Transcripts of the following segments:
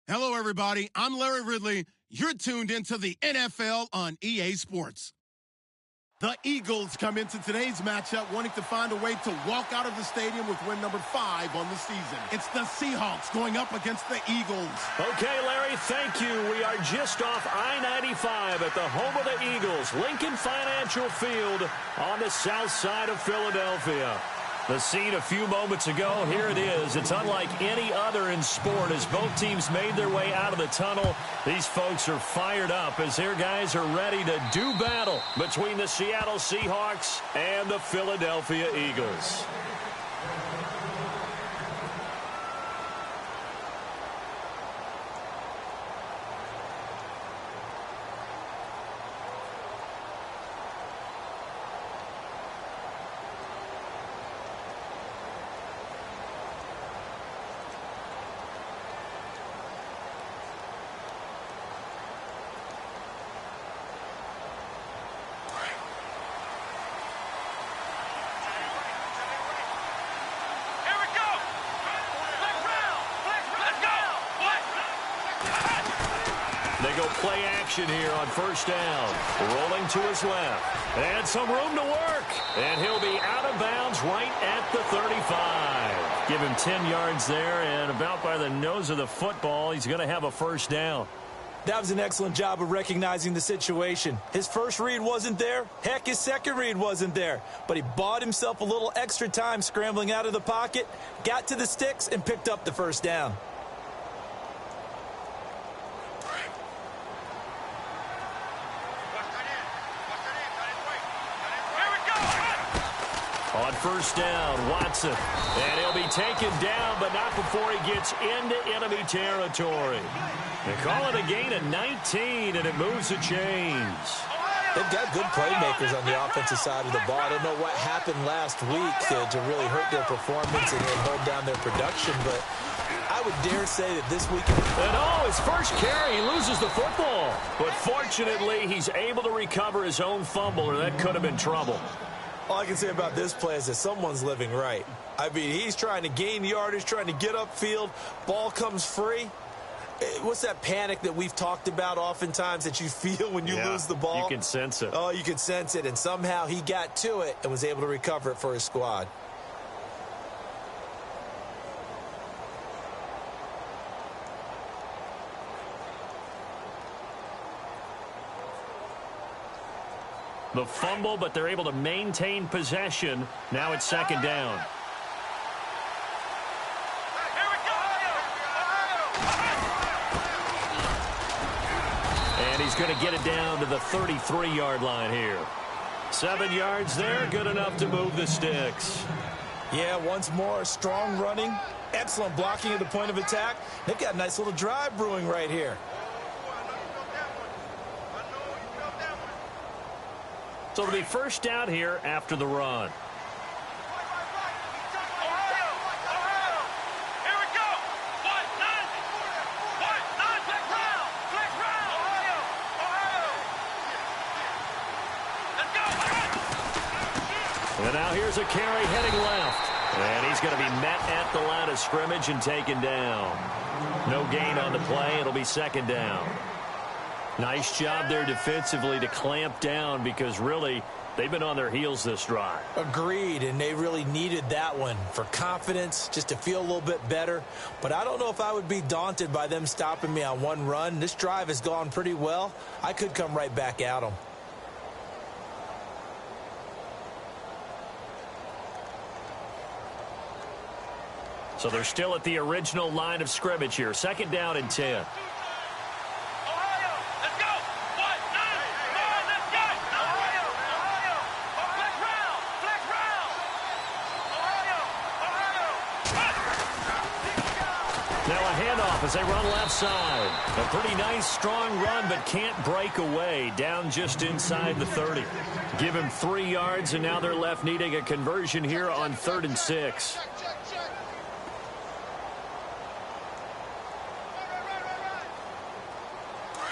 Hello, everybody. I'm Larry Ridley. You're tuned into the NFL on EA Sports. The Eagles come into today's matchup wanting to find a way to walk out of the stadium with win number 5 on the season. It's the Seahawks going up against the Eagles. Okay, Larry, thank you. We are just off I-95 at the home of the Eagles, Lincoln Financial Field on the south side of Philadelphia. The scene a few moments ago, here it is. It's unlike any other in sport as both teams made their way out of the tunnel. These folks are fired up as their guys are ready to do battle between the Seattle Seahawks and the Philadelphia Eagles. They go play action here on first down. Rolling to his left. And some room to work. And he'll be out of bounds right at the 35. Give him 10 yards there, and about by the nose of the football, he's going to have a first down. That was an excellent job of recognizing the situation. His first read wasn't there. Heck, his second read wasn't there. But he bought himself a little extra time scrambling out of the pocket, got to the sticks, and picked up the first down. On first down, Watson. And he'll be taken down, but not before he gets into enemy territory. They call it a gain of 19, and it moves the chains. They've got good playmakers on the offensive side of the ball. I don't know what happened last week to really hurt their performance and hold down their production, but I would dare say that this week... And his first carry, he loses the football. But fortunately, he's able to recover his own fumble, or that could have been trouble. All I can say about this play is that someone's living right. I mean, he's trying to gain yardage, trying to get upfield. Ball comes free. What's that panic that we've talked about oftentimes that you feel when you lose the ball? You can sense it. Oh, you can sense it. And somehow he got to it and was able to recover it for his squad. The fumble, but they're able to maintain possession. Now it's second down. And he's going to get it down to the 33-yard line here. 7 yards there, good enough to move the sticks. Yeah, once more, strong running, excellent blocking at the point of attack. They've got a nice little drive brewing right here. So it'll be first down here after the run. And now here's a carry heading left. And he's going to be met at the line of scrimmage and taken down. No gain on the play. It'll be second down. Nice job there defensively to clamp down because really they've been on their heels this drive. Agreed, and they really needed that one for confidence, just to feel a little bit better. But I don't know if I would be daunted by them stopping me on one run. This drive has gone pretty well. I could come right back at them. So they're still at the original line of scrimmage here. Second down and 10. As they run left side. A pretty nice, strong run, but can't break away. Down just inside the 30. Give him 3 yards, and now they're left needing a conversion here on 3rd and 6.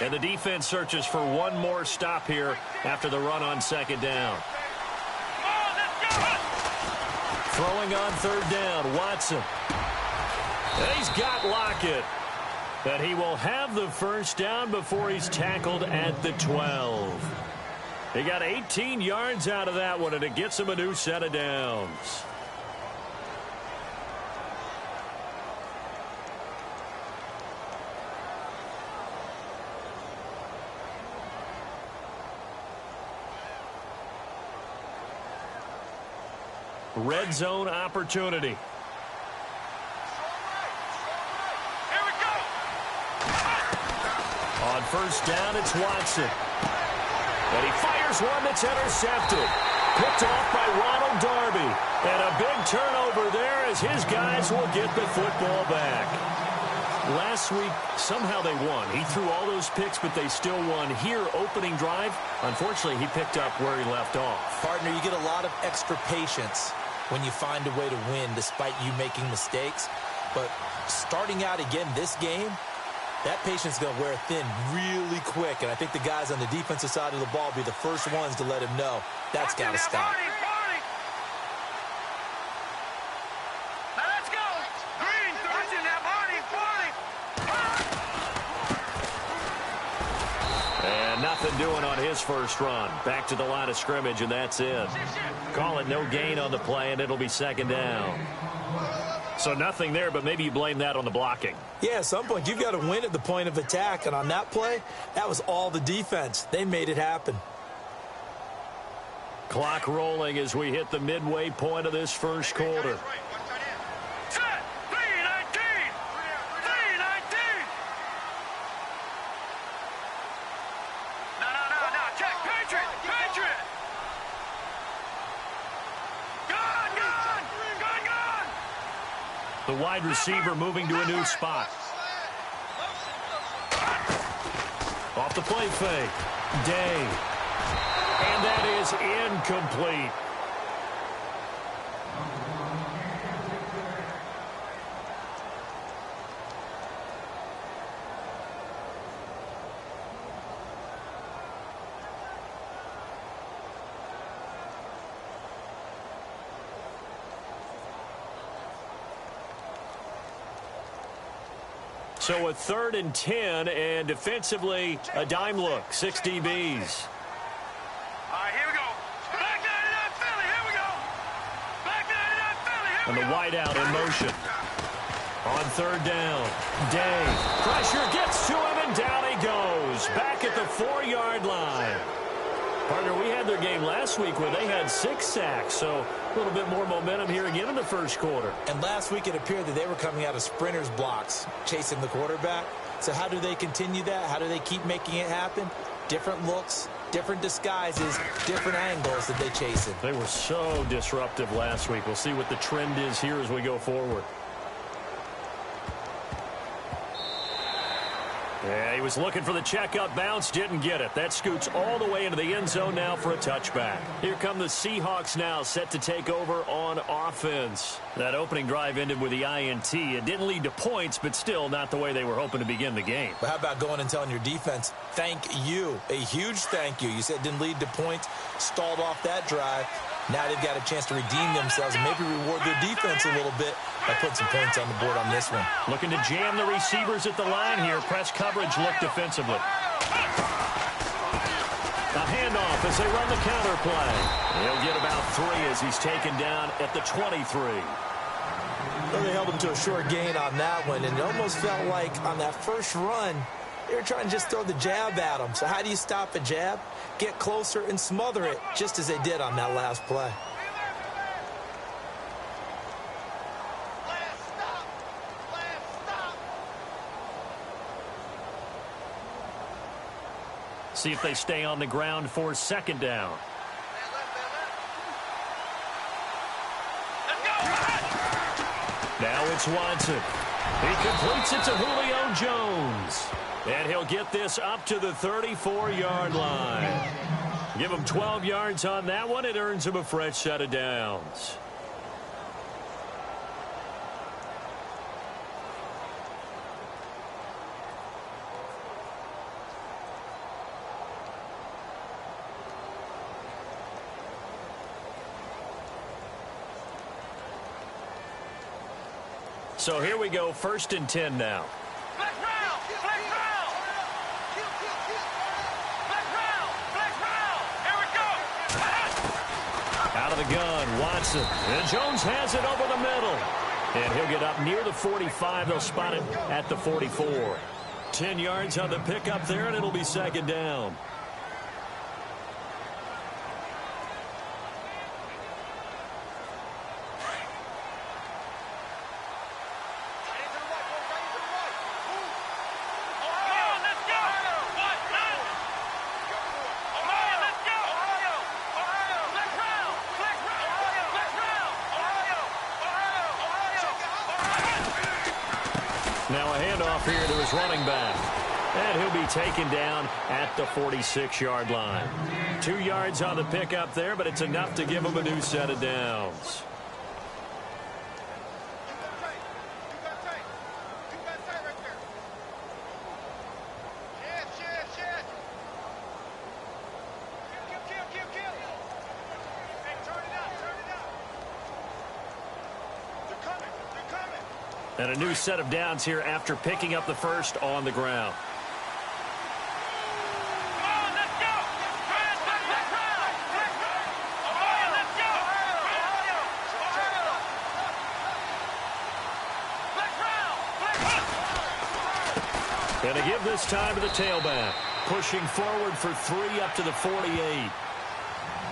And the defense searches for one more stop here after the run on second down. Throwing on 3rd down, Watson. And he's got Lockett. That he will have the first down before he's tackled at the 12. He got 18 yards out of that one, and it gets him a new set of downs. Red zone opportunity. On first down, it's Watson. And he fires one that's intercepted. Picked off by Ronald Darby. And a big turnover there as his guys will get the football back. Last week, somehow they won. He threw all those picks, but they still won. Here, opening drive, unfortunately, he picked up where he left off. Partner, you get a lot of extra patience when you find a way to win despite you making mistakes. But starting out again this game, that patience is going to wear thin really quick. And I think the guys on the defensive side of the ball will be the first ones to let him know that's got to stop. And nothing doing on his first run. Back to the line of scrimmage, and that's it. Call it no gain on the play, and it'll be second down. So nothing there, but maybe you blame that on the blocking. Yeah, at some point, you've got to win at the point of attack. And on that play, that was all the defense. They made it happen. Clock rolling as we hit the midway point of this first quarter. The wide receiver moving to a new spot. Off the play fake. Day. And that is incomplete. So a 3rd and 10, and defensively, a dime look. 6 DBs. All right, here we go. Back 99 Philly, here we go. Back 99 Philly, here we go. And the wideout in motion. On 3rd down, Day. Pressure gets to him, and down he goes. Back at the 4-yard line. Partner, we had their game last week where they had 6 sacks, so a little bit more momentum here again in the first quarter. And last week it appeared that they were coming out of sprinters blocks, chasing the quarterback. So how do they continue that? How do they keep making it happen? Different looks, different disguises, different angles that they chase it. They were so disruptive last week. We'll see what the trend is here as we go forward. Yeah, he was looking for the checkup bounce, didn't get it. That scoots all the way into the end zone now for a touchback. Here come the Seahawks now, set to take over on offense. That opening drive ended with the INT. It didn't lead to points, but still not the way they were hoping to begin the game. But how about going and telling your defense, thank you, a huge thank you. You said it didn't lead to points, stalled off that drive. Now they've got a chance to redeem themselves and maybe reward their defense a little bit by putting some points on the board on this one. Looking to jam the receivers at the line here. Press coverage look defensively. A handoff as they run the counter play. He'll get about 3 as he's taken down at the 23. Well, they held him to a short gain on that one, and it almost felt like on that first run, they were trying to just throw the jab at him. So how do you stop a jab? Get closer and smother it, just as they did on that last play. See if they stay on the ground for 2nd down. Now it's Watson. He completes it to Julio Jones. And he'll get this up to the 34-yard line. Give him 12 yards on that one. It earns him a fresh set of downs. So here we go, 1st and 10 now. Let's round. of the gun. Watson. And Jones has it over the middle. And he'll get up near the 45. They'll spot it at the 44. 10 yards on the pickup there, and it'll be second down. Now a handoff here to his running back. And he'll be taken down at the 46-yard line. 2 yards on the pickup there, but it's enough to give him a new set of downs. And a new set of downs here after picking up the first on the ground. And to give this time to the tailback. Pushing forward for 3 up to the 48.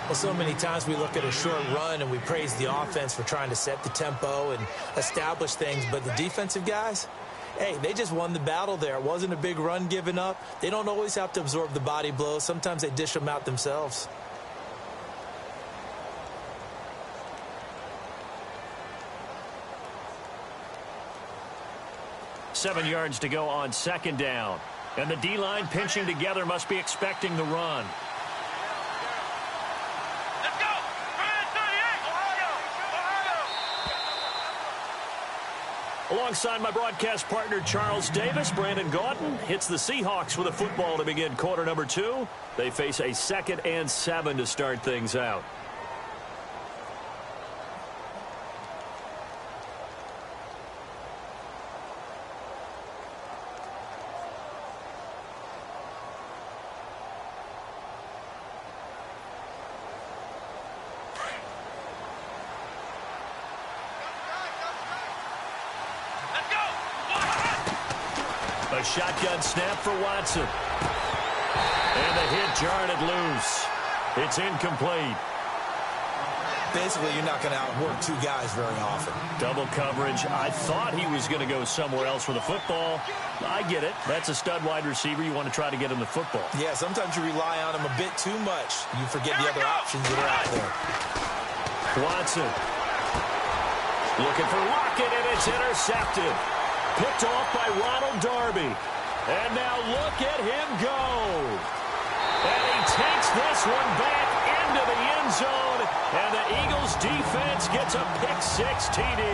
Well, so many times we look at a short run and we praise the offense for trying to set the tempo and establish things. But the defensive guys, hey, they just won the battle there. It wasn't a big run given up. They don't always have to absorb the body blows. Sometimes they dish them out themselves. Seven yards to go on second down. And the D-line pinching together must be expecting the run. Alongside my broadcast partner, Charles Davis, Brandon Gaudin hits the Seahawks with a football to begin quarter number 2. They face a 2nd and 7 to start things out. A shotgun snap for Watson. And the hit jarred it loose. It's incomplete. Basically, you're not going to outwork 2 guys very often. Double coverage. I thought he was going to go somewhere else with the football. I get it. That's a stud wide receiver. You want to try to get him the football. Yeah, sometimes you rely on him a bit too much. You forget the other options that are out there. Watson. Looking for Lockett, and it's intercepted. Picked off by Ronald Darby. And now look at him go. And he takes this one back into the end zone. And the Eagles defense gets a pick-6 TD.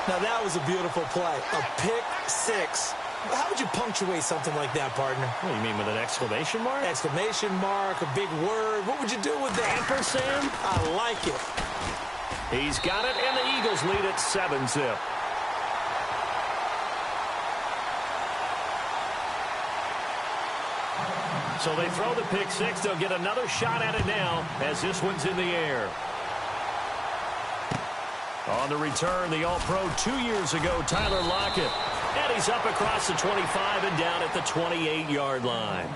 Now that was a beautiful play. A pick-6. How would you punctuate something like that, partner? What do you mean, with an exclamation mark? Exclamation mark, a big word. What would you do with that? Ampersand? I like it. He's got it, and the Eagles lead at 7-zip. So they throw the pick-6. They'll get another shot at it now as this one's in the air. On the return, the All-Pro 2 years ago, Tyler Lockett. And he's up across the 25 and down at the 28-yard line.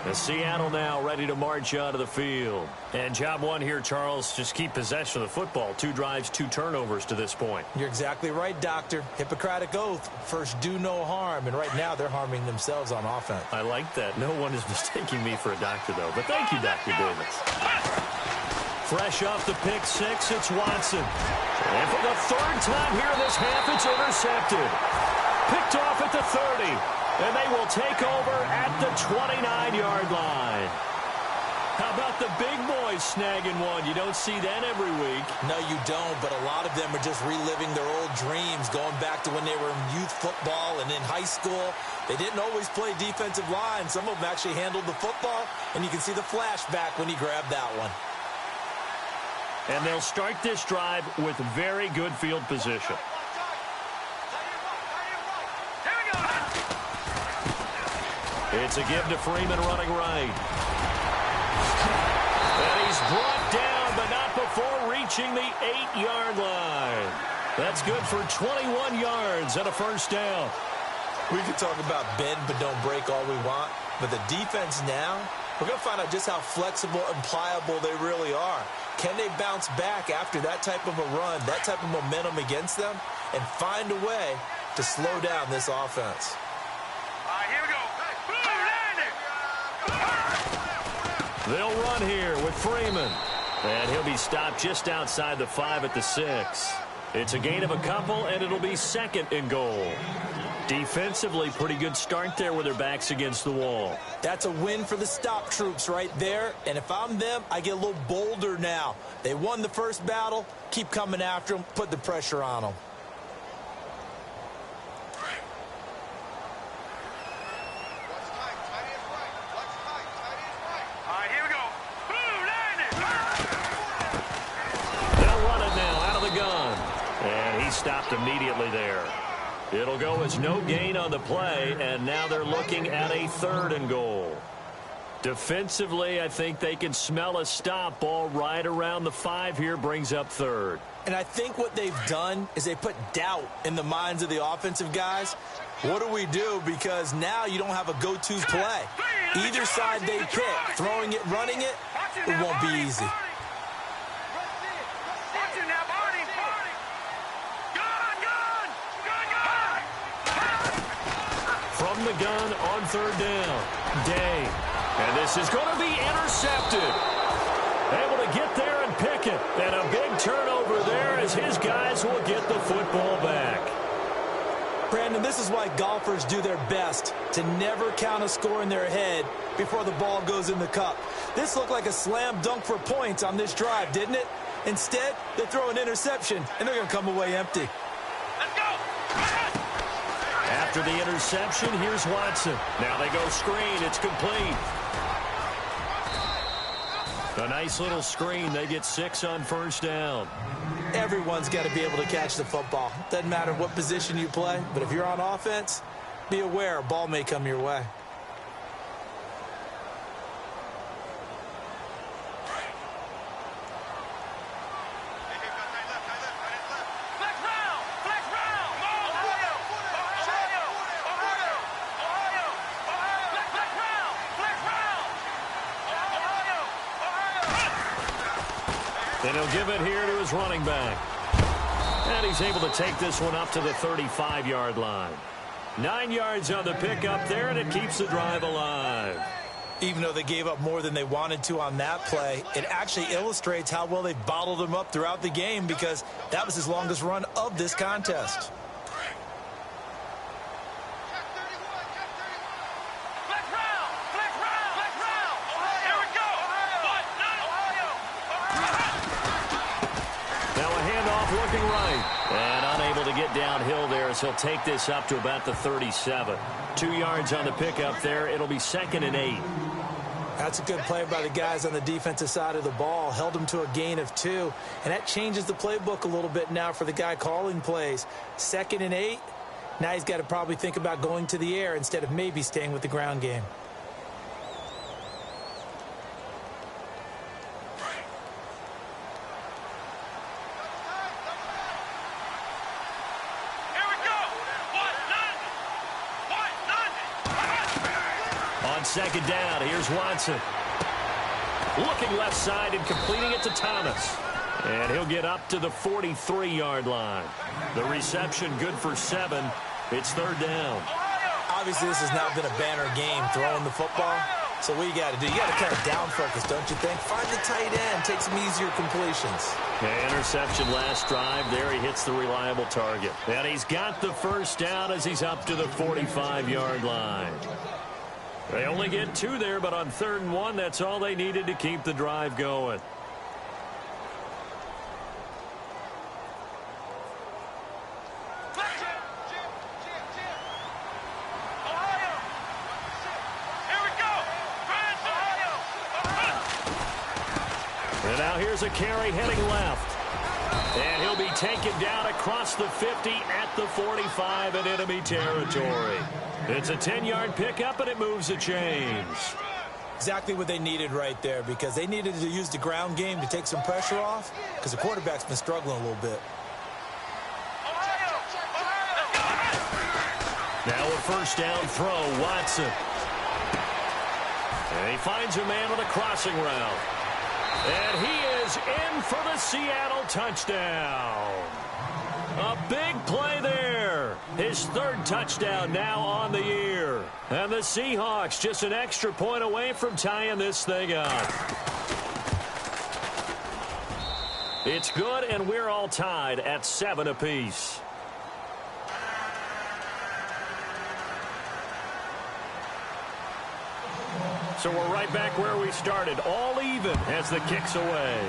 The Seattle now ready to march onto the field. And job one here, Charles, just keep possession of the football. 2 drives, 2 turnovers to this point. You're exactly right, Doctor. Hippocratic oath. First, do no harm. And right now, they're harming themselves on offense. I like that. No one is mistaking me for a doctor, though. But thank you, Dr. Davis. Fresh off the pick-6, it's Watson. And for the 3rd time here in this half, it's intercepted. Picked off at the 30. And they will take over at the 29-yard line. How about the big boys snagging one? You don't see that every week. No, you don't, but a lot of them are just reliving their old dreams, going back to when they were in youth football and in high school. They didn't always play defensive line. Some of them actually handled the football, and you can see the flashback when he grabbed that one. And they'll start this drive with very good field position. It's a give to Freeman running right. And he He's brought down, but not before reaching the 8-yard line. That's good for 21 yards and a first down. We can talk about bend but don't break all we want, but the defense now, we're going to find out just how flexible and pliable they really are. Can they bounce back after that type of a run, that type of momentum against them, and find a way to slow down this offense? All right, here we go. They'll run here with Freeman. And he'll be stopped just outside the 5 at the 6. It's a gain of a couple, and it'll be 2nd and goal. Defensively, pretty good start there with their backs against the wall. That's a win for the stop troops right there. And if I'm them, I get a little bolder now. They won the first battle. Keep coming after them. Put the pressure on them. All right, here we go. They'll run it now out of the gun. And he stopped immediately there. It'll go as no gain on the play, and now they're looking at a 3rd and goal. Defensively, I think they can smell a stop. Ball right around the 5 here brings up 3rd. And I think what they've done is they put doubt in the minds of the offensive guys. What do we do? Because now you don't have a go-to play. Either side they pick, throwing it, running it, it won't be easy. From the gun on 3rd down. Day. And this is going to be intercepted. Able to get there and pick it. And a big turnover there as his guys will get the football back. Brandon, this is why golfers do their best to never count a score in their head before the ball goes in the cup. This looked like a slam dunk for points on this drive, didn't it? Instead, they throw an interception, and they're going to come away empty. Let's go. After the interception, here's Watson. Now they go screen. It's complete. A nice little screen. They get 6 on 1st down. Everyone's got to be able to catch the football. Doesn't matter what position you play, but if you're on offense, be aware a ball may come your way. And he'll give it here to his running back. And he's able to take this one up to the 35-yard line. 9 yards on the pickup there, and it keeps the drive alive. Even though they gave up more than they wanted to on that play, it actually illustrates how well they bottled them up throughout the game because that was his longest run of this contest. Looking right. And unable to get downhill there as he'll take this up to about the 37. 2 yards on the pickup there. It'll be 2nd and 8. That's a good play by the guys on the defensive side of the ball. Held them to a gain of 2. And that changes the playbook a little bit now for the guy calling plays. 2nd and 8. Now he's got to probably think about going to the air instead of maybe staying with the ground game. On 2nd down, here's Watson. Looking left side and completing it to Thomas. And he'll get up to the 43-yard line. The reception good for 7. It's 3rd down. Obviously, this has now been a banner game throwing the football. So what you got to do, you got to kind of down focus, don't you think? Find the tight end, take some easier completions. Okay, interception last drive. There he hits the reliable target. And he's got the first down as he's up to the 45-yard line. They only get 2 there, but on 3rd and 1, that's all they needed to keep the drive going. And now here's a carry heading left. And he'll be taken down across the 50 at the 45 in enemy territory. It's a 10-yard pickup, and it moves the chains. Exactly what they needed right there, because they needed to use the ground game to take some pressure off, because the quarterback's been struggling a little bit. Now a first down throw, Watson. And he finds a man with a crossing route. And he is in for the Seattle touchdown. A big play there. His third touchdown now on the year. And the Seahawks just an extra point away from tying this thing up. It's good, and we're all tied at 7 apiece. So we're right back where we started, all even as the kick's away.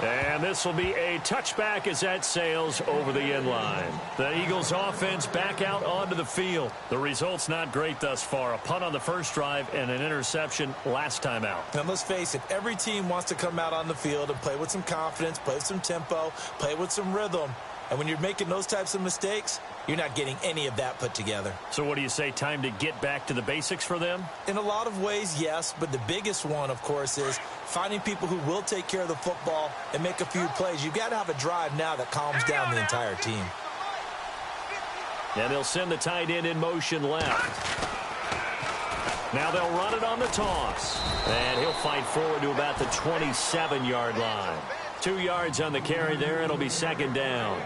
And this will be a touchback as that sails over the end line. The Eagles offense back out onto the field. The result's not great thus far. A punt on the first drive and an interception last time out. And let's face it, every team wants to come out on the field and play with some confidence, play with some tempo, play with some rhythm. And when you're making those types of mistakes, you're not getting any of that put together. So what do you say, time to get back to the basics for them? In a lot of ways, yes, but the biggest one, of course, is finding people who will take care of the football and make a few plays. You've got to have a drive now that calms down the entire team. And they'll send the tight end in motion left. Now they'll run it on the toss. And he'll fight forward to about the 27-yard line. 2 yards on the carry there. It'll be second down.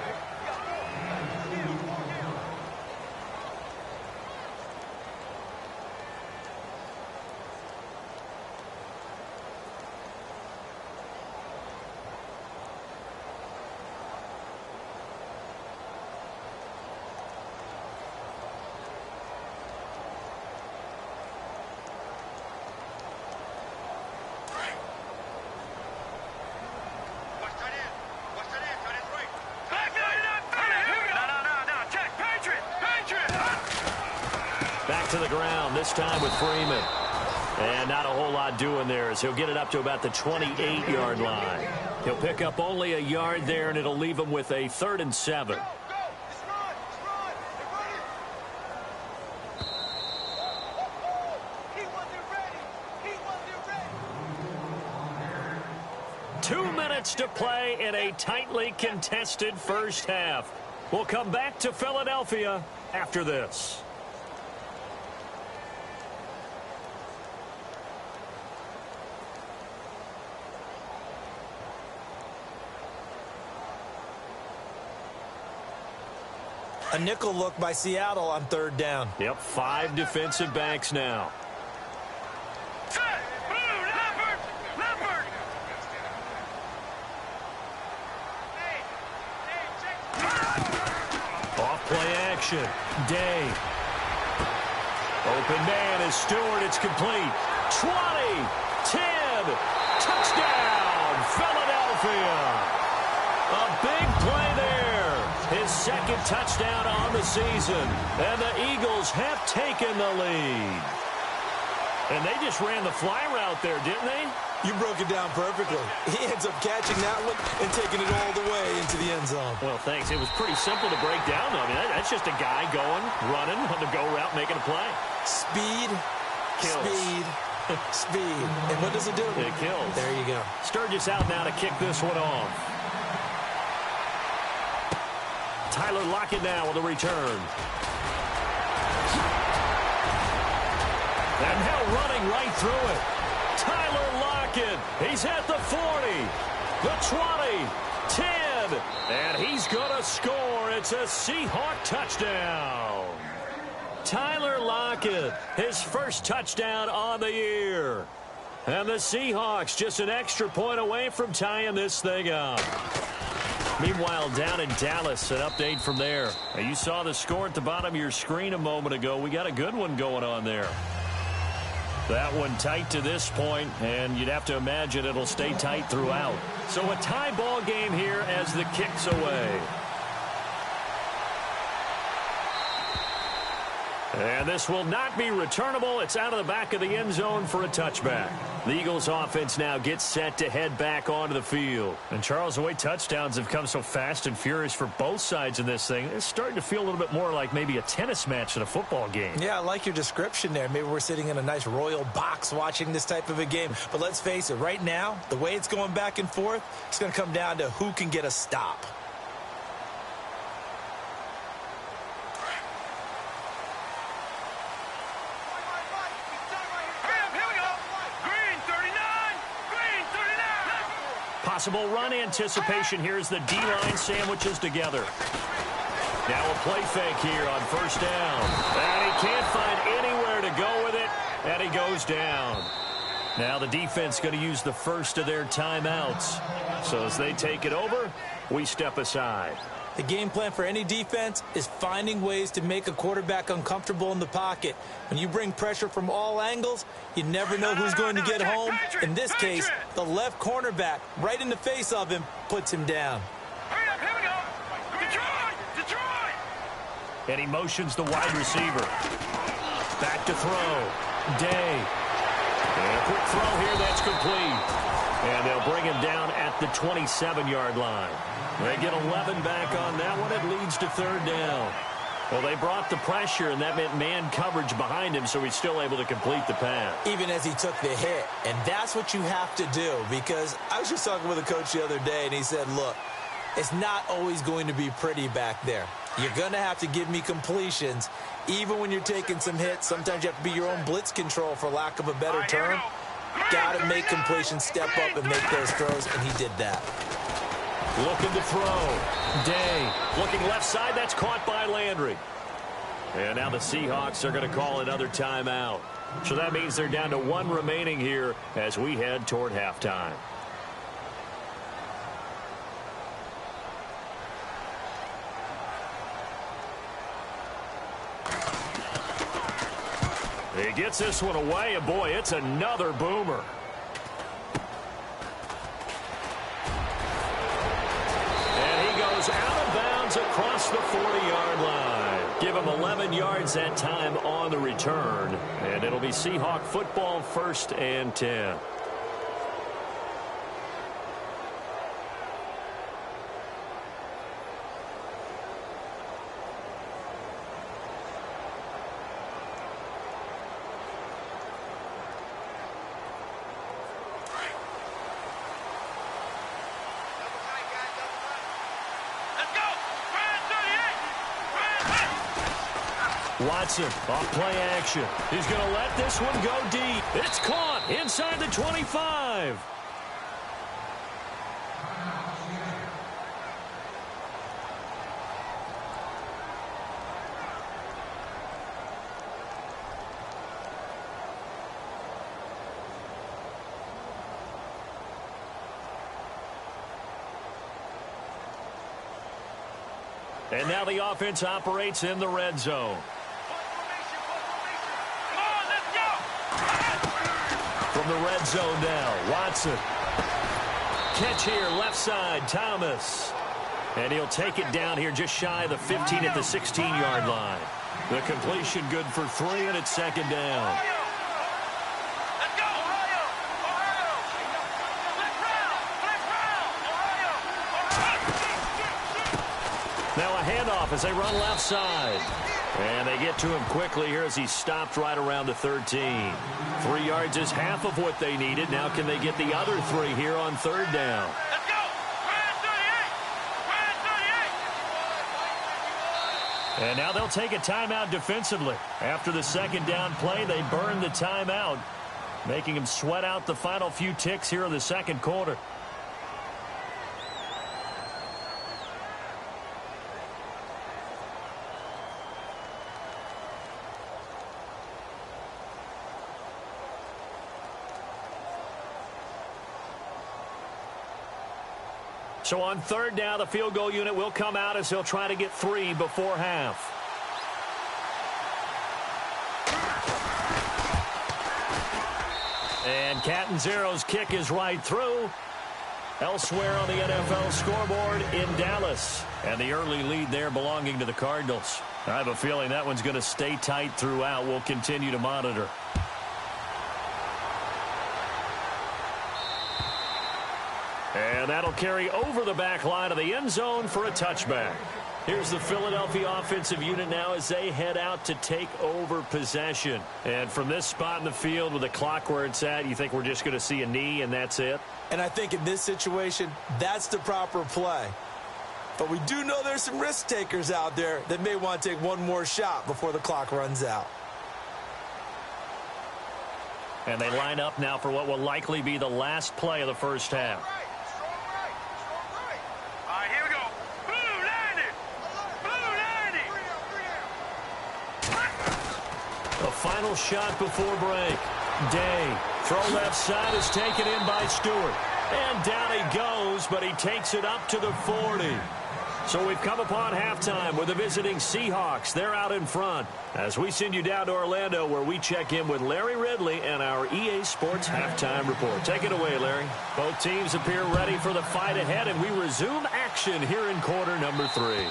To the ground, this time with Freeman. And not a whole lot doing there as he'll get it up to about the 28-yard line. He'll pick up only a yard there, and it'll leave him with a 3rd and 7. Two minutes to play in a tightly contested first half. We'll come back to Philadelphia after this. A nickel look by Seattle on 3rd down. Yep, 5 defensive backs now. Off play action. Day. Open man is Stewart. It's complete. 20, 10, touchdown, Philadelphia. A big play there. His second touchdown on the season. And the Eagles have taken the lead. And they just ran the fly route there, didn't they? You broke it down perfectly. He ends up catching that one and taking it all the way into the end zone. Well, thanks. It was pretty simple to break down. I mean, that's just a guy going, running on the go route, making a play. Speed, kills. Speed, speed. And what does it do? It kills. There you go. Sturgis out now to kick this one off. Tyler Lockett now with a return. And now running right through it. Tyler Lockett. He's at the 40, the 20, 10, and he's going to score. It's a Seahawk touchdown. Tyler Lockett, his first touchdown on the year. And the Seahawks just an extra point away from tying this thing up. Meanwhile, down in Dallas, an update from there. Now, you saw the score at the bottom of your screen a moment ago. We got a good one going on there. That one tight to this point, and you'd have to imagine it'll stay tight throughout. So a tie ball game here as the kick's away. And this will not be returnable. It's out of the back of the end zone for a touchback. The Eagles offense now gets set to head back onto the field. And Charles, the way touchdowns have come so fast and furious for both sides in this thing, it's starting to feel a little bit more like maybe a tennis match than a football game. Yeah, I like your description there. Maybe we're sitting in a nice royal box watching this type of a game. But let's face it, right now, the way it's going back and forth, it's going to come down to who can get a stop. Possible run anticipation. Here's the D-line sandwiches together. Now a play fake here on first down. And he can't find anywhere to go with it, and he goes down. Now the defense going to use the first of their timeouts. So as they take it over, we step aside. The game plan for any defense is finding ways to make a quarterback uncomfortable in the pocket. When you bring pressure from all angles, you never know who's going to get home. In this case, the left cornerback, right in the face of him, puts him down. Hurry up, here we go. Detroit! And he motions the wide receiver. Back to throw. Day. And a quick throw here, that's complete. And they'll bring him down at the 27-yard line. They get 11 back on that one. It leads to third down. Well, they brought the pressure, and that meant man coverage behind him, so he's still able to complete the pass. Even as he took the hit. And that's what you have to do, because I was just talking with a coach the other day, and he said, look, it's not always going to be pretty back there. You're going to have to give me completions. Even when you're taking some hits, sometimes you have to be your own blitz control, for lack of a better term. Got to make completions, step up, and make those throws, and he did that. Looking to throw. Day. Looking left side. That's caught by Landry. And now the Seahawks are going to call another timeout. So that means they're down to one remaining here as we head toward halftime. He gets this one away, and boy, it's another boomer. Out of bounds across the 40-yard line. Give him 11 yards that time on the return. And it'll be Seahawk football, 1st and 10. Watson off play action. He's going to let this one go deep. It's caught inside the 25. And now the offense operates in the red zone. From the red zone now, Watson. Catch here, left side, Thomas. And he'll take it down here just shy of the 15 at the 16-yard line. The completion good for 3, and it's 2nd down. Now a handoff as they run left side. And they get to him quickly here as he stopped right around the 13. 3 yards is half of what they needed. Now can they get the other 3 here on 3rd down? Let's go! And now they'll take a timeout defensively. After the 2nd down play, they burn the timeout, making them sweat out the final few ticks here in the 2nd quarter. So on 3rd down, the field goal unit will come out as he'll try to get 3 before half. And Catanzaro's kick is right through. Elsewhere on the NFL scoreboard in Dallas. And the early lead there belonging to the Cardinals. I have a feeling that one's going to stay tight throughout. We'll continue to monitor. And that'll carry over the back line of the end zone for a touchback. Here's the Philadelphia offensive unit now as they head out to take over possession. And from this spot in the field with the clock where it's at, you think we're just going to see a knee and that's it? And I think in this situation, that's the proper play. But we do know there's some risk takers out there that may want to take one more shot before the clock runs out. And they line up now for what will likely be the last play of the first half. Final shot before break. Day. Throw left side is taken in by Stewart. And down he goes, but he takes it up to the 40. So we've come upon halftime with the visiting Seahawks. They're out in front. As we send you down to Orlando where we check in with Larry Ridley and our EA Sports Halftime Report. Take it away, Larry. Both teams appear ready for the fight ahead, and we resume action here in quarter number 3.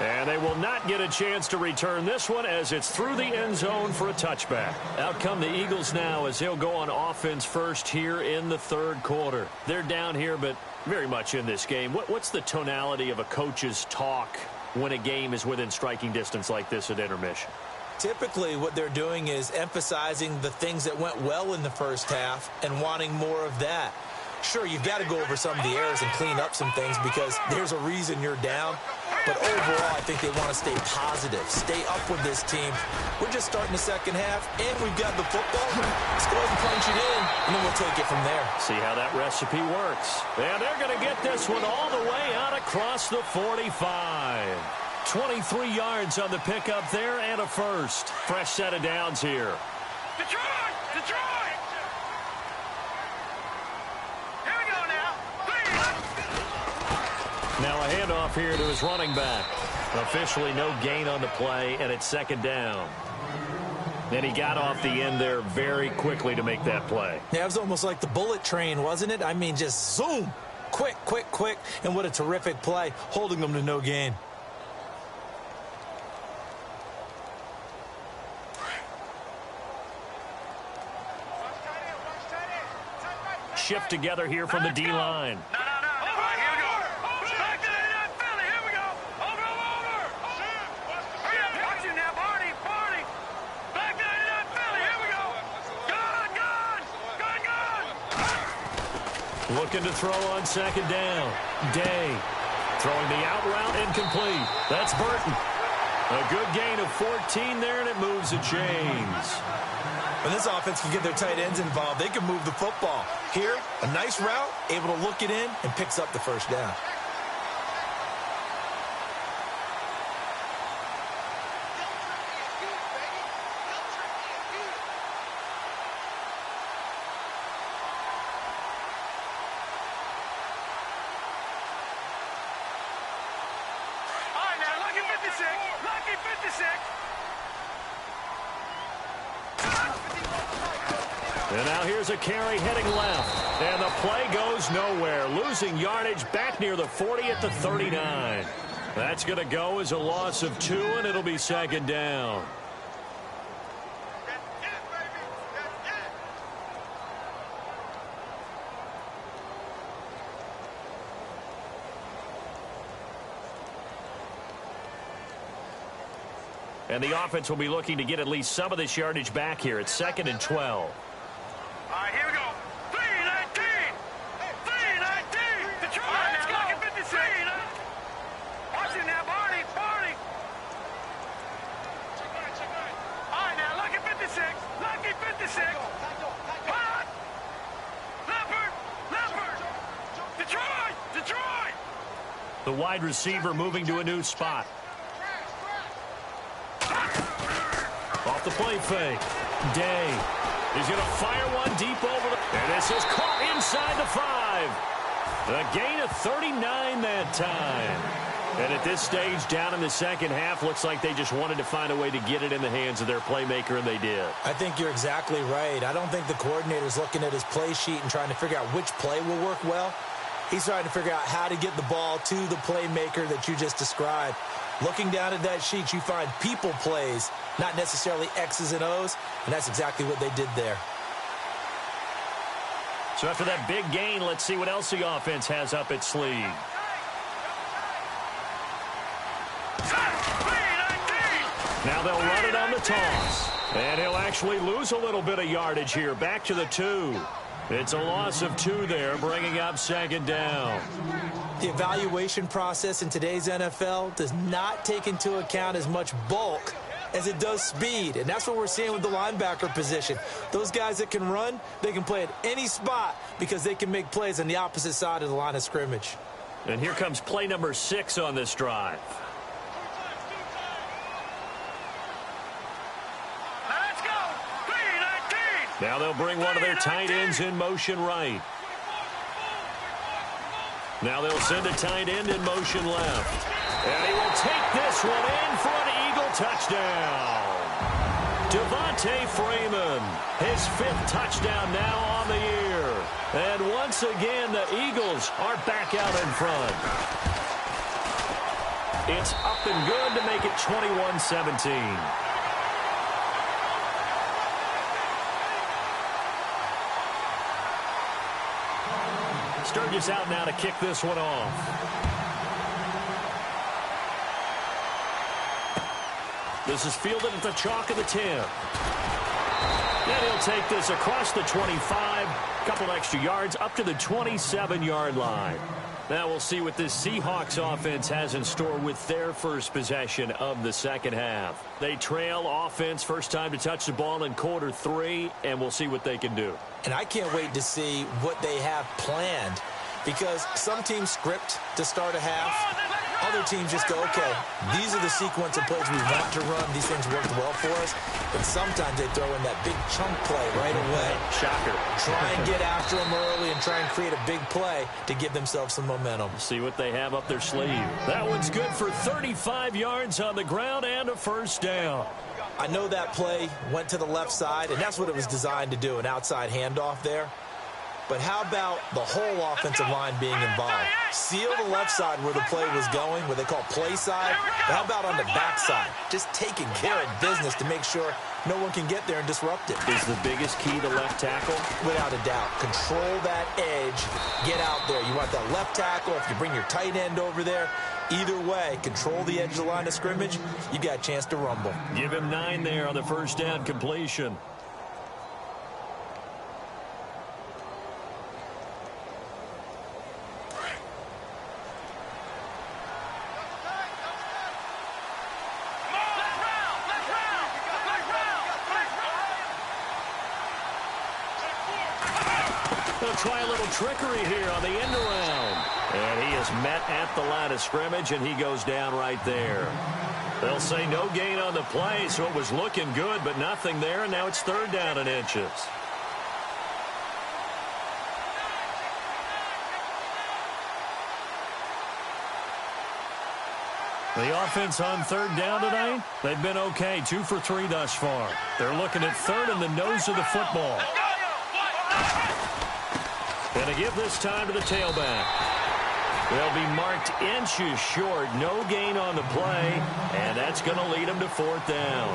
And they will not get a chance to return this one as it's through the end zone for a touchback. Out come the Eagles now as they'll go on offense first here in the third quarter. They're down here, but very much in this game. What's the tonality of a coach's talk when a game is within striking distance like this at intermission? Typically, what they're doing is emphasizing the things that went well in the first half and wanting more of that. Sure, you've got to go over some of the errors and clean up some things because there's a reason you're down. But overall, I think they want to stay positive, stay up with this team. We're just starting the second half, and we've got the football. Let's go ahead and punch it in, and then we'll take it from there. See how that recipe works. And they're going to get this one all the way out across the 45. 23 yards on the pickup there and a first. Fresh set of downs here. Detroit! Detroit! Here we go now. Now a handoff here to his running back. Officially no gain on the play, and it's second down. And he got off the end there very quickly to make that play. Yeah, it was almost like the bullet train, wasn't it? I mean, just zoom. Quick, quick, quick. And what a terrific play, holding them to no gain. Shift together here from the D-line. No. All right, here we go. Back to the Philly. Here we go. Over. Hurry up. Watch you now, Barney. Back to the Philly. Here we go. Gone. Looking to throw on second down. Day. Throwing the out route incomplete. That's Burton. A good gain of 14 there, and it moves the chains. When this offense can get their tight ends involved, they can move the football. Here, a nice route, able to look it in, and picks up the first down. All right, now, lucky 56. Lucky 56. And now here's a carry heading left. And the play goes nowhere. Losing yardage back near the 40 at the 39. That's going to go as a loss of 2, and it'll be second down. And the offense will be looking to get at least some of this yardage back here. It's 2nd and 12. All right, here we go. 3-19. 3-19. Detroit. All right, now, lucky 56. Watch it now, Barney. All right, now, lucky 56. Lucky 56. Hot. Leopard. Detroit. The wide receiver moving to a new spot. Off the play fake. Day. He's going to fire one deep over the... And this is caught inside the 5. A gain of 39 that time. And at this stage, down in the second half, looks like they just wanted to find a way to get it in the hands of their playmaker, and they did. I think you're exactly right. I don't think the coordinator's looking at his play sheet and trying to figure out which play will work well. He's trying to figure out how to get the ball to the playmaker that you just described. Looking down at that sheet, you find people plays, not necessarily X's and O's, and that's exactly what they did there. So after that big gain, let's see what else the offense has up its sleeve. Now they'll run it on the toss. And he'll actually lose a little bit of yardage here. Back to the 2. It's a loss of 2 there, bringing up second down. The evaluation process in today's NFL does not take into account as much bulk as it does speed. And that's what we're seeing with the linebacker position. Those guys that can run, they can play at any spot because they can make plays on the opposite side of the line of scrimmage. And here comes play number 6 on this drive. Now they'll bring one of their tight ends in motion right. Now they'll send a tight end in motion left. And he will take this one in for an Eagle touchdown. Devontae Freeman, his 5th touchdown now on the year. And once again, the Eagles are back out in front. It's up and good to make it 21-17. Sturgis out now to kick this one off. This is fielded at the chalk of the 10. And he'll take this across the 25. Couple extra yards up to the 27-yard line. Now we'll see what this Seahawks offense has in store with their first possession of the second half. They trail offense, first time to touch the ball in quarter 3, and we'll see what they can do. And I can't wait to see what they have planned, because some teams script to start a half. Other teams just go, okay, these are the sequence of plays we want to run. These things worked well for us. But sometimes they throw in that big chunk play right away. Shocker. Try and get after them early and try and create a big play to give themselves some momentum. See what they have up their sleeve. That one's good for 35 yards on the ground and a first down. I know that play went to the left side, and that's what it was designed to do, an outside handoff there. But how about the whole offensive line being involved? Seal the left side where the play was going, what they call play side. But how about on the back side? Just taking care of business to make sure no one can get there and disrupt it. Is the biggest key to left tackle? Without a doubt. Control that edge. Get out there. You want that left tackle. If you bring your tight end over there, either way, control the edge of the line of scrimmage, you got a chance to rumble. Give him 9 there on the first down completion. They'll try a little trickery here on the end around. And he is met at the line of scrimmage, and he goes down right there. They'll say no gain on the play, so it was looking good, but nothing there, and now it's 3rd down and inches. The offense on 3rd down tonight, they've been okay, 2 for 3 thus far. They're looking at 3rd in the nose of the football. And to give this time to the tailback. They'll be marked inches short. No gain on the play, and that's going to lead them to 4th down.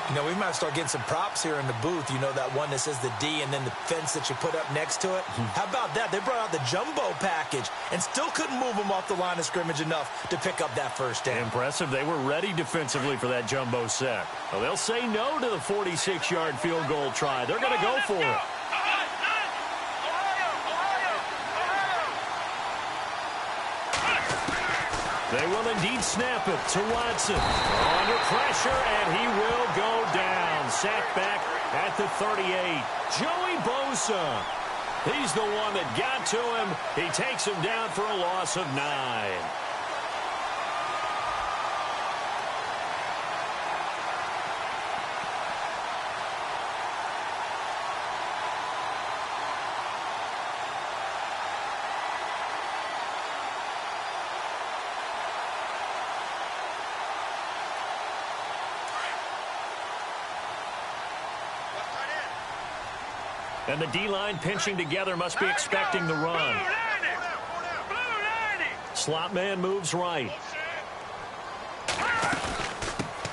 You know, we might start getting some props here in the booth. You know, that one that says the D and then the fence that you put up next to it. How about that? They brought out the jumbo package and still couldn't move them off the line of scrimmage enough to pick up that first down. Impressive. They were ready defensively for that jumbo set. Well, they'll say no to the 46-yard field goal try. They're going to go for it. They will indeed snap it to Watson. Under pressure, and he will go down. Sacked back at the 38. Joey Bosa. He's the one that got to him. He takes him down for a loss of 9. And the D-line pinching together must be expecting the run. Slot man moves right.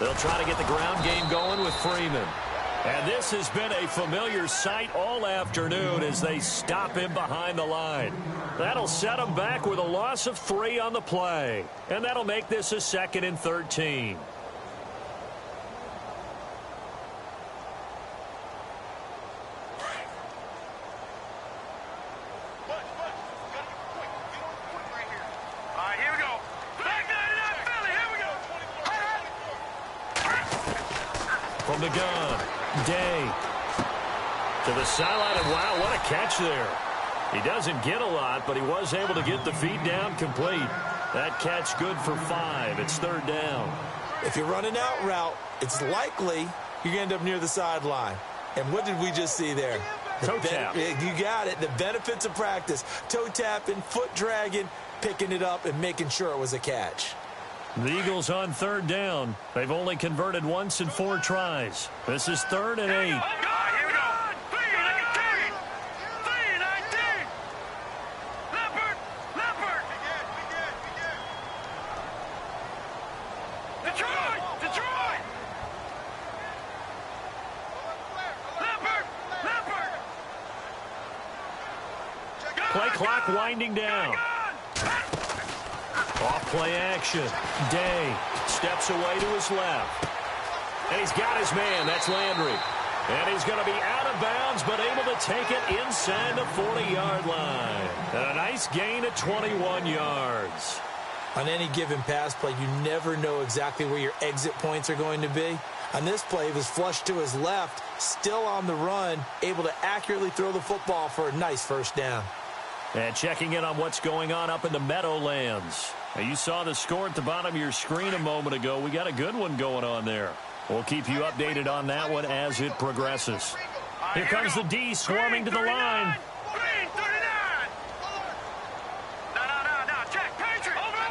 They'll try to get the ground game going with Freeman. And this has been a familiar sight all afternoon as they stop him behind the line. That'll set him back with a loss of 3 on the play. And that'll make this a 2nd and 13. From the gun, Day to the sideline, and wow, what a catch there. He doesn't get a lot, but he was able to get the feet down complete. That catch good for 5. It's 3rd down. If you're running out route, it's likely you're going to end up near the sideline. And what did we just see there? Toe tap. You got it. The benefits of practice. Toe tapping, foot dragging, picking it up, and making sure it was a catch. The Eagles on 3rd down. They've only converted once in 4 tries. This is 3rd and 8. Play clock winding down. Off play action. Day steps away to his left. And he's got his man. That's Landry. And he's going to be out of bounds, but able to take it inside the 40-yard line. And a nice gain of 21 yards. On any given pass play, you never know exactly where your exit points are going to be. On this play, he was flushed to his left, still on the run, able to accurately throw the football for a nice 1st down. And checking in on what's going on up in the Meadowlands. Now, you saw the score at the bottom of your screen a moment ago. We got a good one going on there. We'll keep you updated on that one as it progresses. Here comes the D swarming to the line. Green 39. No, check. Patriot. Over.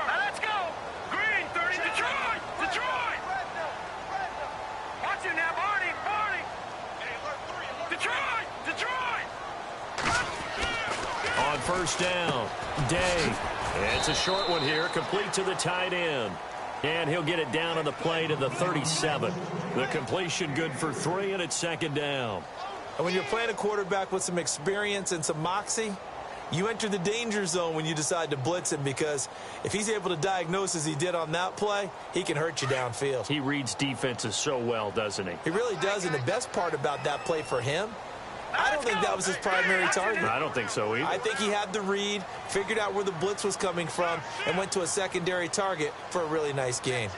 Now let's go. Green 30. Detroit. Watch it now, Barney. Detroit. On 1st down, Day. It's a short one here, complete to the tight end. And he'll get it down on the play to the 37. The completion good for 3, and it's 2nd down. And when you're playing a quarterback with some experience and some moxie, you enter the danger zone when you decide to blitz him, because if he's able to diagnose as he did on that play, he can hurt you downfield. He reads defenses so well, doesn't he? He really does, and the best part about that play for him, I don't think that was his primary target. I don't think so either. I think he had the read, figured out where the blitz was coming from, and went to a secondary target for a really nice gain.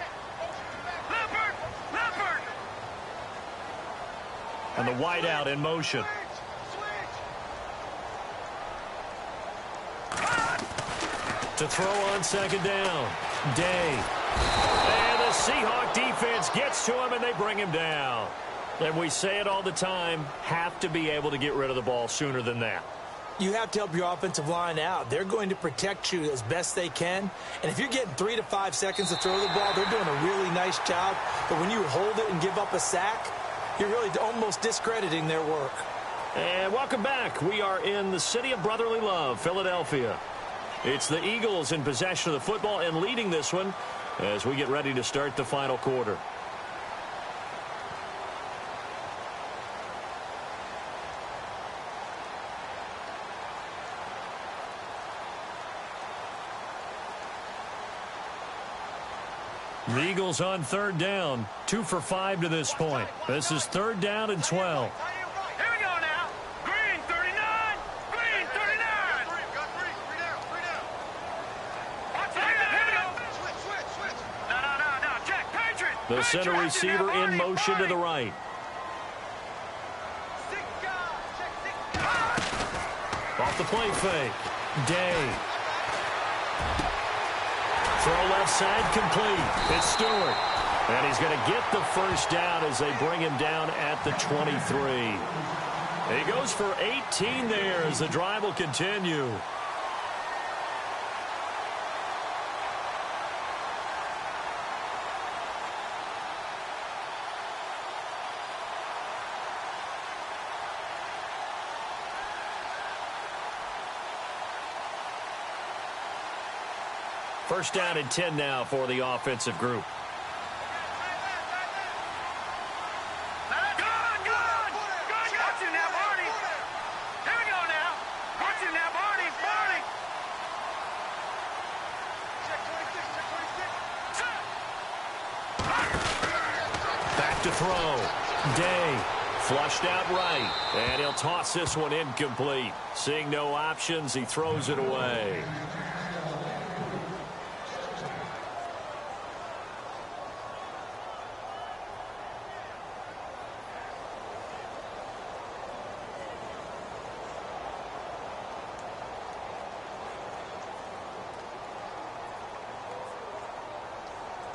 Leopard. And the wideout in motion. To throw on 2nd down. Day. And the Seahawk defense gets to him, and they bring him down. And we say it all the time, have to be able to get rid of the ball sooner than that. You have to help your offensive line out. They're going to protect you as best they can. And if you're getting 3 to 5 seconds to throw the ball, they're doing a really nice job. But when you hold it and give up a sack, you're really almost discrediting their work. And welcome back. We are in the city of brotherly love, Philadelphia. It's the Eagles in possession of the football and leading this one as we get ready to start the final quarter. The Eagles on 3rd down, 2 for 5 to this point. This is 3rd down and 12. Here we go now. Green 39. Watch it. Here we go. Switch. No. Check. Patriot. The center receiver in motion to the right. Off the play fake. Day. Throw left side complete. It's Stewart. And he's going to get the 1st down as they bring him down at the 23. He goes for 18 there as the drive will continue. First down and 10 now for the offensive group. Back to throw. Day. Flushed out right. And he'll toss this one incomplete. Seeing no options, he throws it away.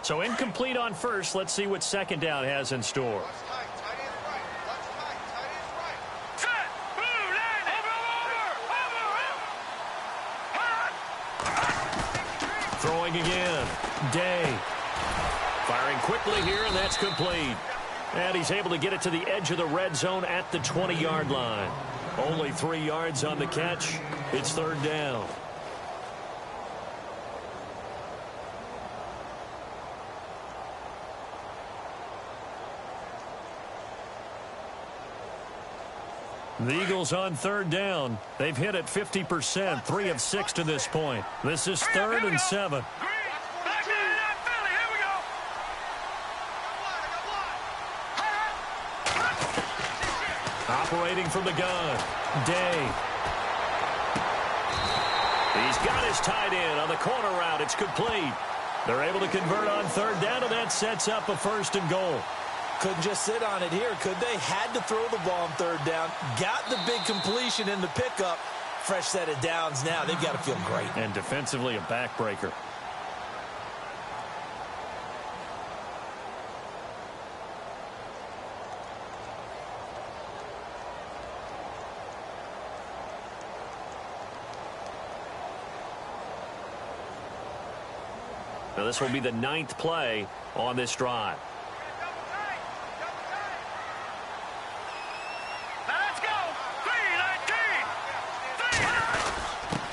So incomplete on first. Let's see what second down has in store. Throwing again. Day. Firing quickly here, and that's complete. And he's able to get it to the edge of the red zone at the 20-yard line. Only 3 yards on the catch. It's third down. The Eagles on third down. They've hit it 50%, 3 of 6 to this point. This is third and 7. Operating from the gun. Day. He's got his tight end on the corner route. It's complete. They're able to convert on third down, and that sets up a first and goal. Couldn't just sit on it here, could they? Had to throw the ball on third down. Got the big completion in the pickup. Fresh set of downs now. They've got to feel great. And defensively, a backbreaker. Now this will be the 9th play on this drive.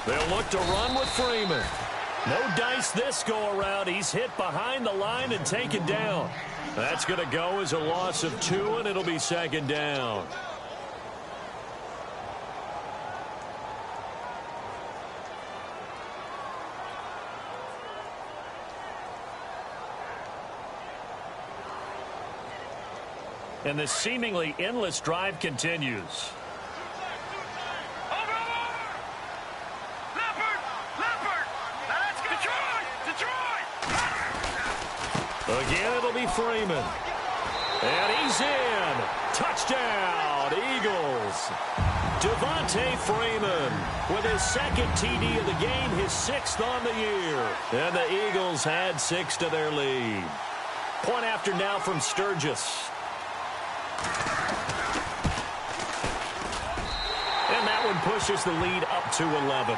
They'll look to run with Freeman. No dice this go-around. He's hit behind the line and taken down. That's going to go as a loss of 2, and it'll be second down. And the seemingly endless drive continues. Again, it'll be Freeman. And he's in. Touchdown, Eagles. Devontae Freeman with his second TD of the game, his 6th on the year. And the Eagles had 6 to their lead. Point after now from Sturgis. And that one pushes the lead up to 11.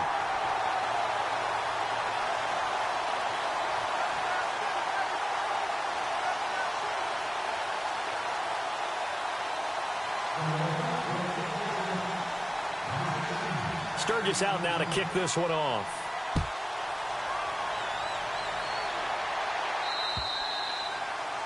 Sturgis out now to kick this one off.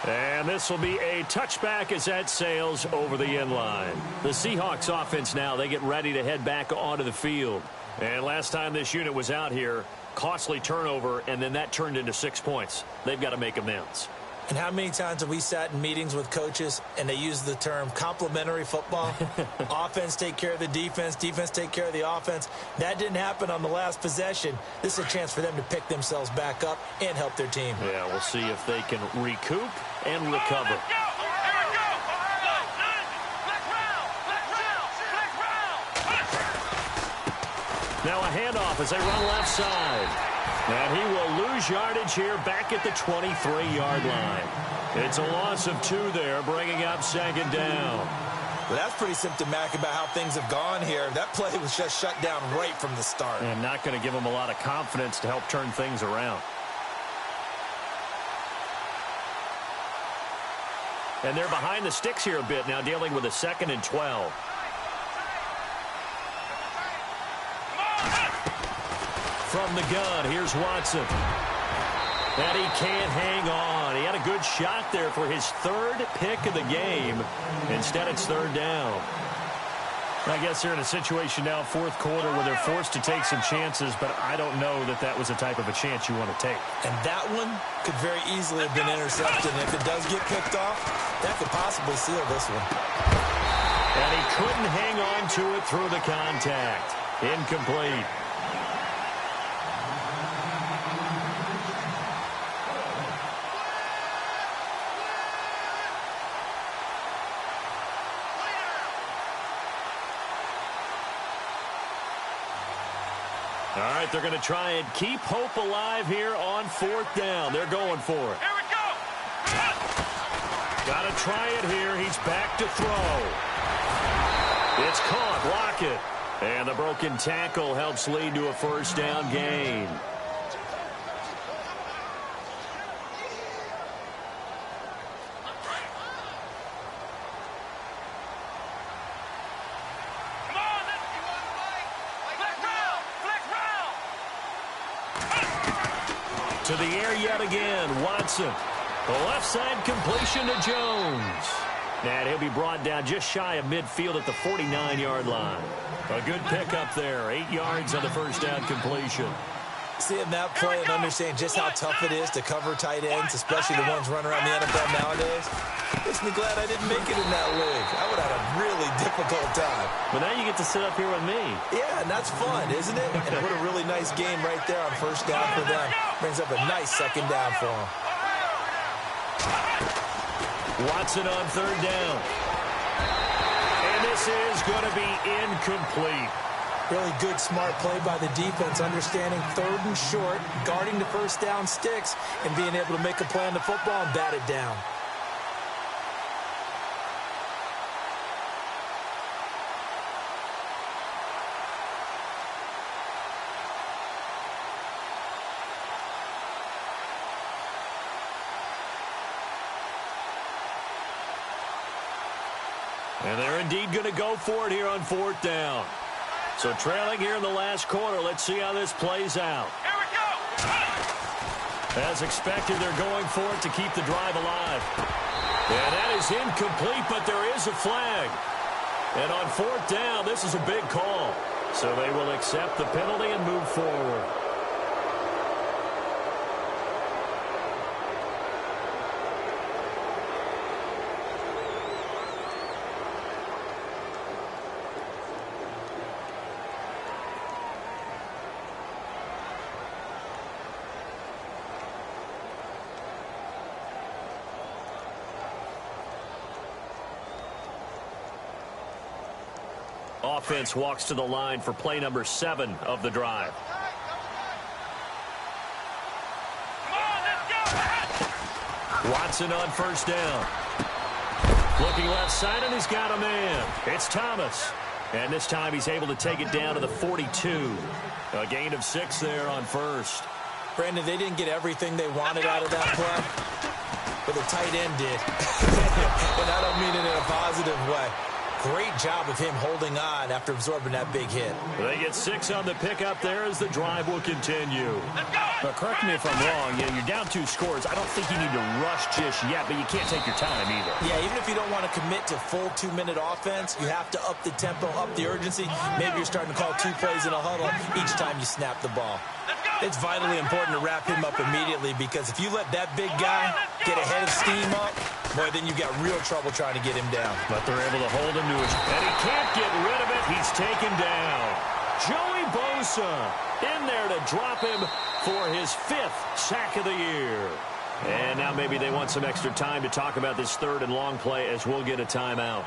And this will be a touchback as that sails over the end line. The Seahawks offense now, they get ready to head back onto the field. And last time this unit was out here, costly turnover, and then that turned into 6 points. They've got to make amends. And how many times have we sat in meetings with coaches and they use the term complementary football? Offense take care of the defense, defense take care of the offense. That didn't happen on the last possession. This is a chance for them to pick themselves back up and help their team. Yeah, we'll see if they can recoup and recover. Now a handoff as they run left side. And he will lose yardage here back at the 23-yard line. It's a loss of 2 there, bringing up second down. Well, that's pretty symptomatic about how things have gone here. That play was just shut down right from the start. And not going to give him a lot of confidence to help turn things around. And they're behind the sticks here a bit now, dealing with a 2nd and 12. From the gun, here's Watson. And he can't hang on. He had a good shot there for his third pick of the game. Instead, it's third down. I guess they're in a situation now, fourth quarter, where they're forced to take some chances, but I don't know that that was the type of a chance you want to take. And that one could very easily have been intercepted. And if it does get picked off, that could possibly seal this one. And he couldn't hang on to it through the contact. Incomplete. All right, they're going to try and keep hope alive here on fourth down. They're going for it. Here we go. Got to try it here. He's back to throw. It's caught. Lockett. And the broken tackle helps lead to a first down gain. To the air yet again, Watson. The left side completion to Jones. And he'll be brought down just shy of midfield at the 49-yard line. A good pickup there, 8 yards on the first down completion. Seeing that play and understanding just how tough it is to cover tight ends, especially the ones running around the NFL nowadays, makes me glad I didn't make it in that league. I would have had a really difficult time. But now you get to sit up here with me. Yeah, and that's fun, isn't it? And what a really nice game right there on first down for them. Brings up a nice second down for them. Watson on third down. And this is going to be incomplete. Really good, smart play by the defense, understanding third and short, guarding the first down sticks, and being able to make a play on the football and bat it down. And they're indeed going to go for it here on fourth down. So trailing here in the last quarter. Let's see how this plays out. Here we go. As expected, they're going for it to keep the drive alive. And that is incomplete, but there is a flag. And on fourth down, this is a big call. So they will accept the penalty and move forward. Offense walks to the line for play number 7 of the drive. Come on, let's go. Watson on first down. Looking left side, and he's got a man. It's Thomas. And this time he's able to take it down to the 42. A gain of 6 there on first. Brandon, they didn't get everything they wanted out of that play, but the tight end did. And I don't mean it in a positive way. Great job of him holding on after absorbing that big hit. They get 6 on the pickup there as the drive will continue. But correct me if I'm wrong. You're down 2 scores. I don't think you need to rush just yet, but you can't take your time either. Yeah, even if you don't want to commit to full 2-minute offense, you have to up the tempo, up the urgency. Maybe you're starting to call 2 plays in a huddle each time you snap the ball. It's vitally important to wrap him up immediately, because if you let that big guy get a head of steam up, boy, then you've got real trouble trying to get him down. But they're able to hold him to his... And he can't get rid of it. He's taken down. Joey Bosa in there to drop him for his 5th sack of the year. And now maybe they want some extra time to talk about this third and long play, as we'll get a timeout.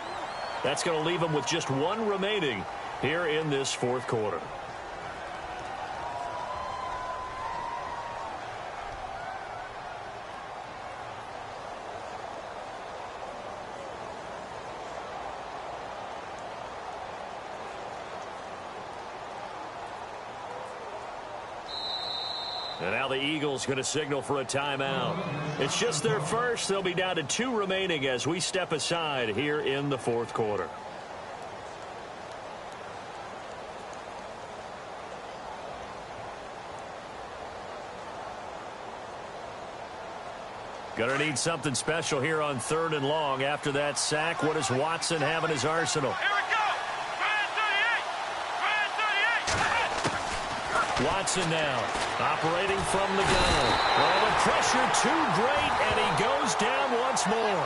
That's going to leave them with just 1 remaining here in this fourth quarter. And now the Eagles going to signal for a timeout. It's just their first. They'll be down to 2 remaining as we step aside here in the fourth quarter. Going to need something special here on 3rd and long. After that sack, what does Watson have in his arsenal? Here we go. Watson now, operating from the gun. Well, the pressure too great, and he goes down once more.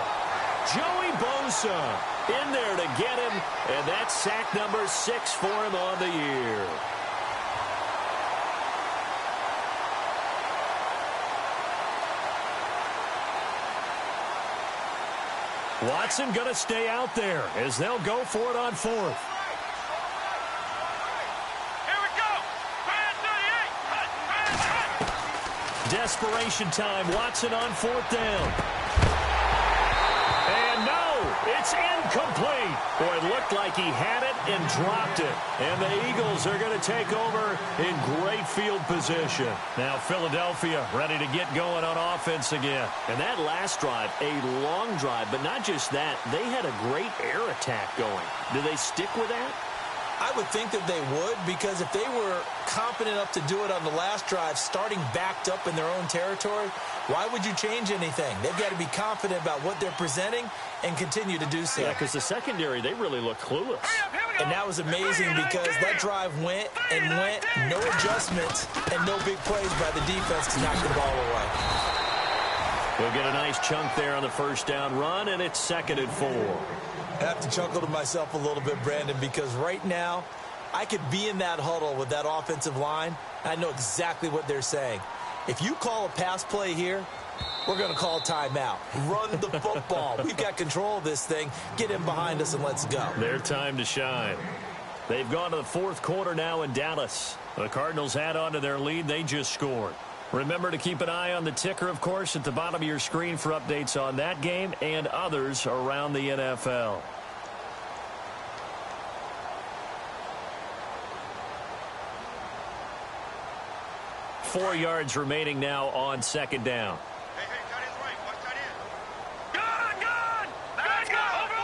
Joey Bosa in there to get him, and that's sack number 6 for him on the year. Watson going to stay out there as they'll go for it on 4th. Desperation time. Watson on 4th down. And no, it's incomplete. Boy, it looked like he had it and dropped it. And the Eagles are going to take over in great field position. Now Philadelphia ready to get going on offense again. And that last drive, a long drive, but not just that. They had a great air attack going. Do they stick with that? I would think that they would, because if they were confident enough to do it on the last drive, starting backed up in their own territory, why would you change anything? They've got to be confident about what they're presenting and continue to do so. Yeah, because the secondary, they really look clueless. And that was amazing because that drive went and went, no adjustments and no big plays by the defense to knock the ball away. We'll get a nice chunk there on the 1st down run, and it's 2nd and 4. I have to chuckle to myself a little bit, Brandon, because right now I could be in that huddle with that offensive line. I know exactly what they're saying. If you call a pass play here, we're going to call timeout. Run the football. We've got control of this thing. Get in behind us and let's go. Their time to shine. They've gone to the 4th quarter now in Dallas. The Cardinals add on to their lead. They just scored. Remember to keep an eye on the ticker, of course, at the bottom of your screen for updates on that game and others around the NFL. Four yards remaining now on 2nd down. Hey, tight end's right. Watch tight end. Gun! Let's go! Over!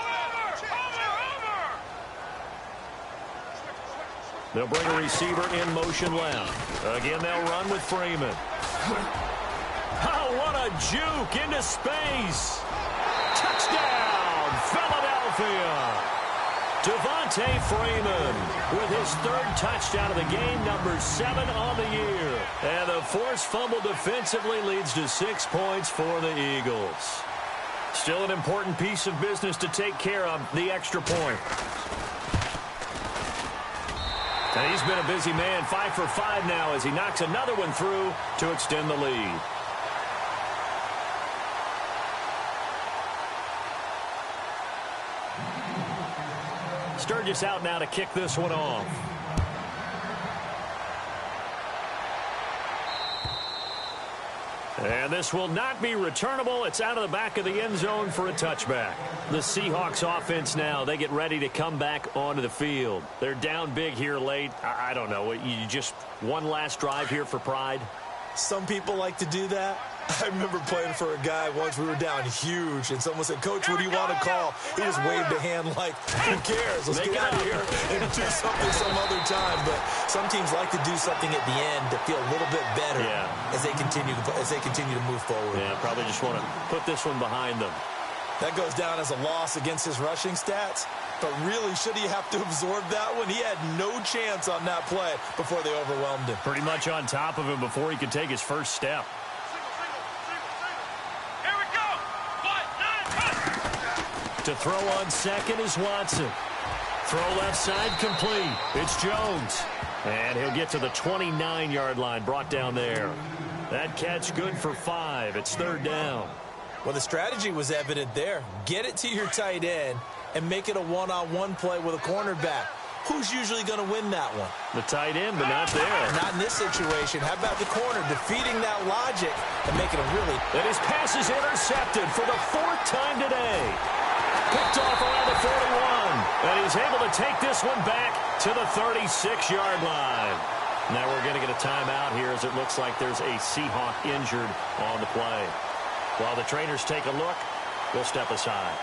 They'll bring a receiver in motion left. Again, they'll run with Freeman. Oh, what a juke into space. Touchdown, Philadelphia. Devontae Freeman with his 3rd touchdown of the game, number 7 on the year. And the forced fumble defensively leads to 6 points for the Eagles. Still an important piece of business to take care of, the extra point. And he's been a busy man, 5 for 5 now as he knocks another one through to extend the lead. Sturgis out now to kick this one off. And this will not be returnable. It's out of the back of the end zone for a touchback. The Seahawks offense now, they get ready to come back onto the field. They're down big here late. I don't know. You just one last drive here for pride? Some people like to do that. I remember playing for a guy once. We were down huge, and someone said, "Coach, what do you want to call?" He just waved a hand like, "Who cares? Let's get out of here and do something some other time." But some teams like to do something at the end to feel a little bit better as they continue to move forward. Yeah, probably just want to put this one behind them. That goes down as a loss against his rushing stats. But really, should he have to absorb that one? He had no chance on that play before they overwhelmed him. Pretty much on top of him before he could take his first step. To throw on 2nd is Watson. Throw left side complete. It's Jones. And he'll get to the 29-yard line, brought down there. That catch good for 5. It's 3rd down. Well, the strategy was evident there. Get it to your tight end and make it a one-on-one play with a cornerback. Who's usually going to win that one? The tight end, but not there. Not in this situation. How about the corner defeating that logic and making a really... And his pass is intercepted for the 4th time today. Picked off around the 41. And he's able to take this one back to the 36-yard line. Now we're going to get a timeout here as it looks like there's a Seahawk injured on the play. While the trainers take a look, we'll step aside.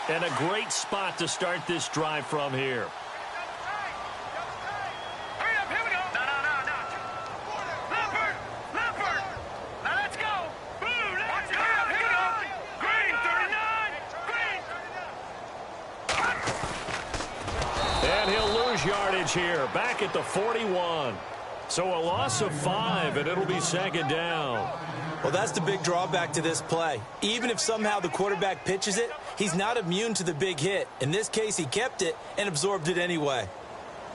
And a great spot to start this drive from here. gains yardage here, back at the 41. So a loss of 5, and it'll be second down. Well, that's the big drawback to this play. Even if somehow the quarterback pitches it, he's not immune to the big hit. In this case, he kept it and absorbed it anyway.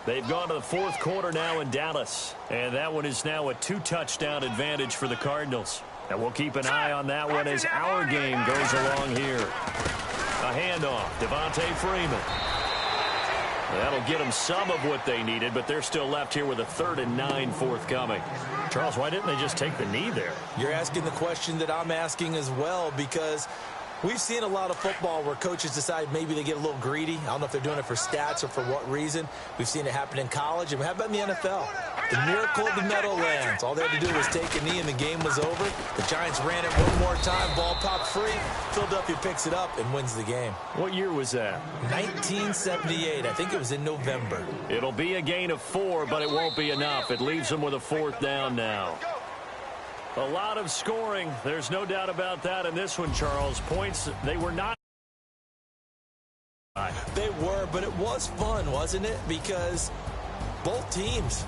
They've gone to the fourth quarter now in Dallas, and that one is now a 2-touchdown advantage for the Cardinals. And we'll keep an eye on that one as our game goes along here. A handoff, Devontae Freeman. That'll get them some of what they needed, but they're still left here with a 3rd and 9 forthcoming. Charles, why didn't they just take the knee there? You're asking the question that I'm asking as well, because we've seen a lot of football where coaches decide maybe they get a little greedy. I don't know if they're doing it for stats or for what reason. We've seen it happen in college, and how about in the NFL? The miracle of the Meadowlands. All they had to do was take a knee, and the game was over. The Giants ran it one more time. Ball popped free. Philadelphia picks it up and wins the game. What year was that? 1978. I think it was in November. It'll be a gain of 4, but it won't be enough. It leaves them with a 4th down now. A lot of scoring. There's no doubt about that in this one, Charles. Points, they were not. They were, but it was fun, wasn't it? Because both teams